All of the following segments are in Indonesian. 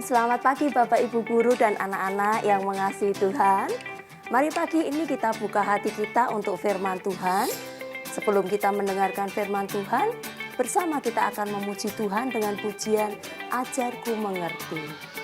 selamat pagi Bapak Ibu Guru dan anak-anak yang mengasihi Tuhan. Mari pagi ini kita buka hati kita untuk firman Tuhan. Sebelum kita mendengarkan firman Tuhan, bersama kita akan memuji Tuhan dengan pujian Ajarku Mengerti.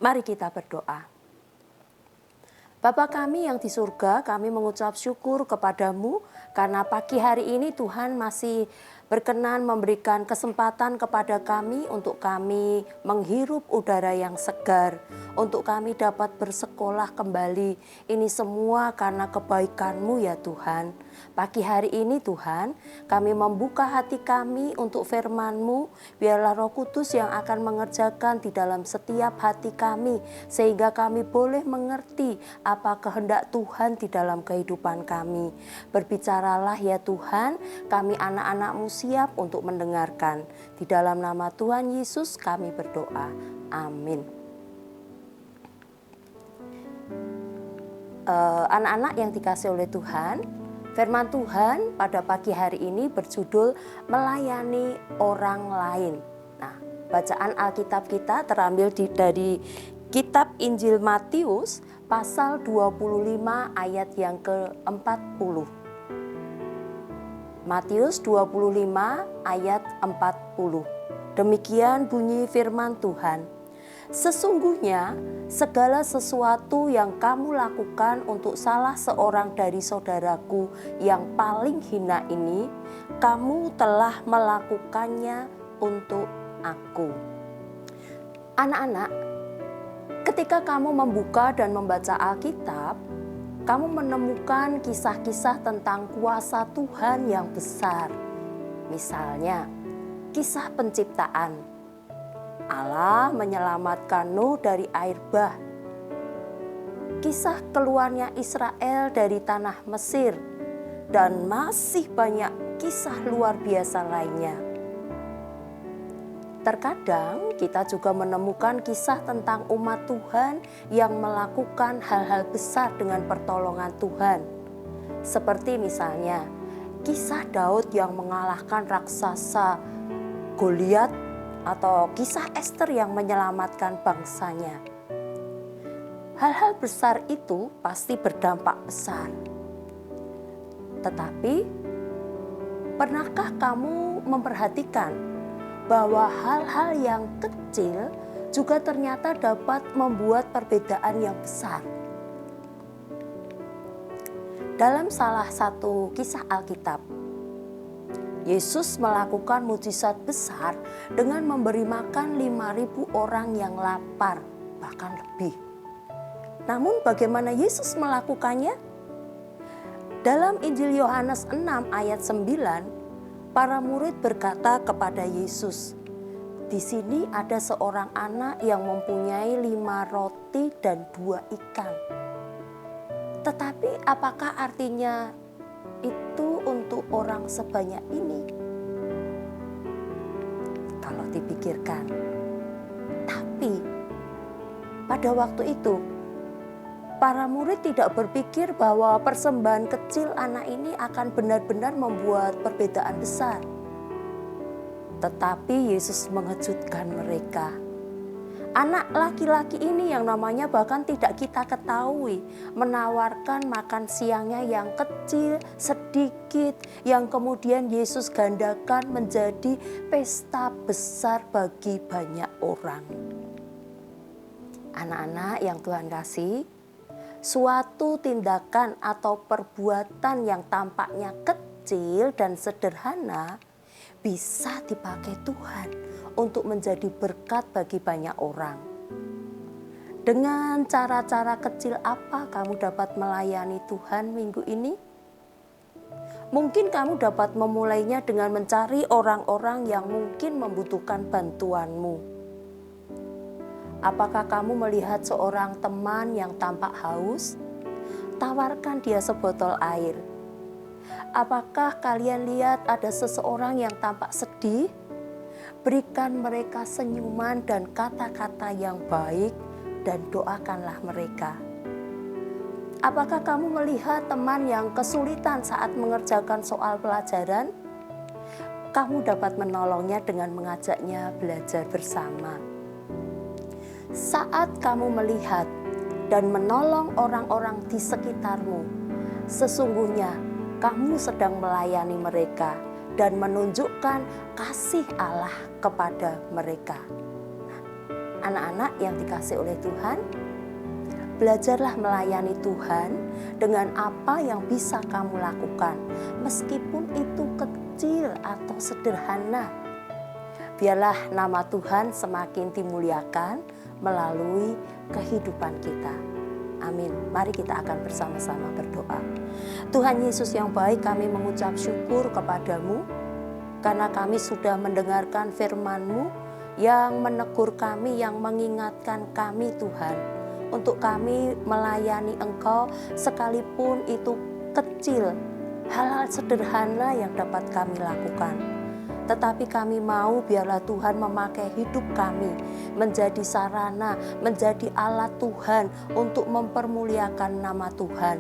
Mari kita berdoa. Bapa kami yang di surga, kami mengucap syukur kepadamu karena pagi hari ini Tuhan masih berkenan memberikan kesempatan kepada kami untuk kami menghirup udara yang segar, untuk kami dapat bersekolah kembali. Ini semua karena kebaikan-Mu ya Tuhan. Pagi hari ini Tuhan, kami membuka hati kami untuk firman-Mu. Biarlah Roh Kudus yang akan mengerjakan di dalam setiap hati kami, sehingga kami boleh mengerti apa kehendak Tuhan di dalam kehidupan kami. Berbicaralah ya Tuhan, kami anak-anak-Mu siap untuk mendengarkan. Di dalam nama Tuhan Yesus kami berdoa. Amin. Anak-anak yang dikasihi oleh Tuhan, firman Tuhan pada pagi hari ini berjudul melayani orang lain. Nah, bacaan Alkitab kita terambil dari kitab Injil Matius pasal 25 ayat yang ke-40. Matius 25 ayat 40. Demikian bunyi firman Tuhan. Sesungguhnya segala sesuatu yang kamu lakukan untuk salah seorang dari saudaraku yang paling hina ini, kamu telah melakukannya untuk aku. Anak-anak, ketika kamu membuka dan membaca Alkitab, kamu menemukan kisah-kisah tentang kuasa Tuhan yang besar. Misalnya, kisah penciptaan. Allah menyelamatkan Nuh dari air bah. Kisah keluarnya Israel dari tanah Mesir. Dan masih banyak kisah luar biasa lainnya. Terkadang kita juga menemukan kisah tentang umat Tuhan yang melakukan hal-hal besar dengan pertolongan Tuhan. Seperti misalnya kisah Daud yang mengalahkan raksasa Goliat, atau kisah Ester yang menyelamatkan bangsanya. Hal-hal besar itu pasti berdampak besar. Tetapi, pernahkah kamu untuk memperhatikan bahwa hal-hal yang kecil juga ternyata dapat membuat perbedaan yang besar. Dalam salah satu kisah Alkitab, Yesus melakukan mujizat besar dengan memberi makan 5.000 orang yang lapar, bahkan lebih. Namun bagaimana Yesus melakukannya? Dalam Injil Yohanes 6 ayat 9, para murid berkata kepada Yesus, "Di sini ada seorang anak yang mempunyai 5 roti dan 2 ikan. Tetapi apakah artinya itu untuk orang sebanyak ini?" Kalau dipikirkan. Tapi pada waktu itu para murid tidak berpikir bahwa persembahan kecil anak ini akan benar-benar membuat perbedaan besar. Tetapi Yesus mengejutkan mereka. Anak laki-laki ini yang namanya bahkan tidak kita ketahui, menawarkan makan siangnya yang kecil, sedikit, yang kemudian Yesus gandakan menjadi pesta besar bagi banyak orang. Anak-anak yang Tuhan kasih, suatu tindakan atau perbuatan yang tampaknya kecil dan sederhana bisa dipakai Tuhan untuk menjadi berkat bagi banyak orang. Dengan cara-cara kecil apa kamu dapat melayani Tuhan minggu ini? Mungkin kamu dapat memulainya dengan mencari orang-orang yang mungkin membutuhkan bantuanmu. Apakah kamu melihat seorang teman yang tampak haus? Tawarkan dia sebotol air. Apakah kalian lihat ada seseorang yang tampak sedih? Berikan mereka senyuman dan kata-kata yang baik dan doakanlah mereka. Apakah kamu melihat teman yang kesulitan saat mengerjakan soal pelajaran? Kamu dapat menolongnya dengan mengajaknya belajar bersama. Saat kamu melihat dan menolong orang-orang di sekitarmu, sesungguhnya kamu sedang melayani mereka dan menunjukkan kasih Allah kepada mereka. Anak-anak yang dikasihi oleh Tuhan, belajarlah melayani Tuhan dengan apa yang bisa kamu lakukan, meskipun itu kecil atau sederhana. Biarlah nama Tuhan semakin dimuliakan melalui kehidupan kita. Amin. Mari kita akan bersama-sama berdoa. Tuhan Yesus yang baik, kami mengucap syukur kepadamu karena kami sudah mendengarkan firman-Mu yang menegur kami, yang mengingatkan kami Tuhan, untuk kami melayani Engkau sekalipun itu kecil, hal-hal sederhana yang dapat kami lakukan. Tetapi kami mau biarlah Tuhan memakai hidup kami menjadi sarana, menjadi alat Tuhan untuk mempermuliakan nama Tuhan.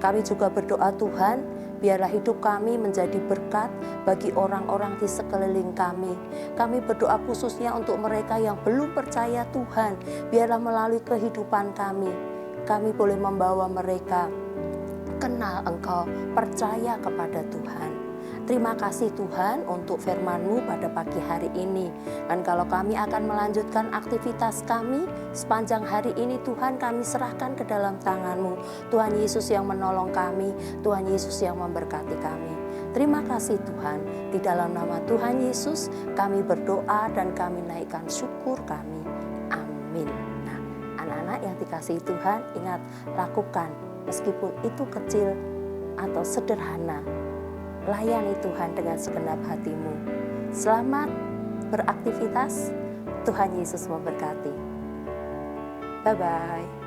Kami juga berdoa Tuhan, biarlah hidup kami menjadi berkat bagi orang-orang di sekeliling kami. Kami berdoa khususnya untuk mereka yang belum percaya Tuhan, biarlah melalui kehidupan kami boleh membawa mereka kenal Engkau, percaya kepada Tuhan. Terima kasih Tuhan untuk firman-Mu pada pagi hari ini. Dan kalau kami akan melanjutkan aktivitas kami sepanjang hari ini, Tuhan kami serahkan ke dalam tangan-Mu. Tuhan Yesus yang menolong kami, Tuhan Yesus yang memberkati kami. Terima kasih Tuhan, di dalam nama Tuhan Yesus kami berdoa dan kami naikkan syukur kami. Amin. Nah, anak-anak yang dikasihi Tuhan, ingat, lakukan meskipun itu kecil atau sederhana. Layani Tuhan dengan segenap hatimu. Selamat beraktivitas. Tuhan Yesus memberkati. Bye-bye.